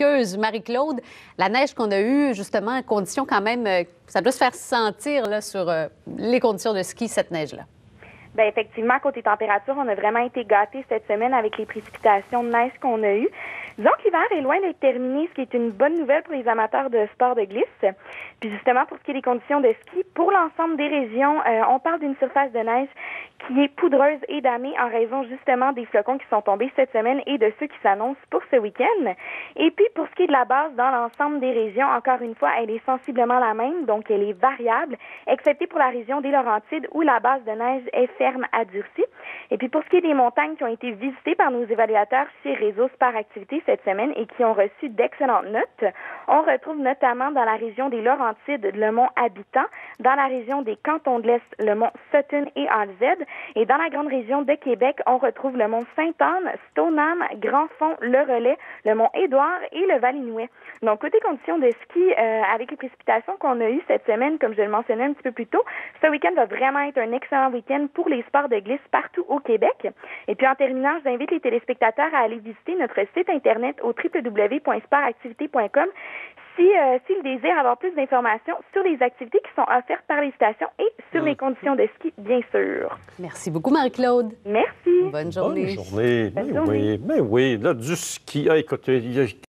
Marie-Claude, la neige qu'on a eue, justement, conditions quand même, ça doit se faire sentir là, sur les conditions de ski, cette neige-là. Bien, effectivement, côté température, on a vraiment été gâtés cette semaine avec les précipitations de neige qu'on a eues. Disons que l'hiver est loin d'être terminé, ce qui est une bonne nouvelle pour les amateurs de sport de glisse. Puis justement, pour ce qui est des conditions de ski, pour l'ensemble des régions, on parle d'une surface de neige qui est poudreuse et damée en raison justement des flocons qui sont tombés cette semaine et de ceux qui s'annoncent pour ce week-end. Et puis, pour ce qui est de la base dans l'ensemble des régions, encore une fois, elle est sensiblement la même, donc elle est variable, excepté pour la région des Laurentides où la base de neige est ferme à durcie. Et puis, pour ce qui est des montagnes qui ont été visitées par nos évaluateurs chez Réseau Sport Activité cette semaine et qui ont reçu d'excellentes notes, on retrouve notamment dans la région des Laurentides le mont Habitant, dans la région des Cantons de l'Est le mont Sutton et Alzette, et dans la grande région de Québec, on retrouve le mont Sainte-Anne, Stoneham, Grand-Fond, le Relais, le mont Édouard et le Val-Inouët. Donc, côté conditions de ski, avec les précipitations qu'on a eues cette semaine, comme je le mentionnais un petit peu plus tôt, ce week-end va vraiment être un excellent week-end pour les sports de glisse partout au Québec. Et puis, en terminant, j'invite les téléspectateurs à aller visiter notre site Internet au www.sportactivité.com s'ils désirent avoir plus d'informations sur les activités qui sont offertes par les stations et sur les conditions de ski, bien sûr. Merci beaucoup, Marie-Claude. Merci. Bonne journée. Bonne journée. Bonne Mais journée. oui, mais oui. Là, du ski. Ah, écoute,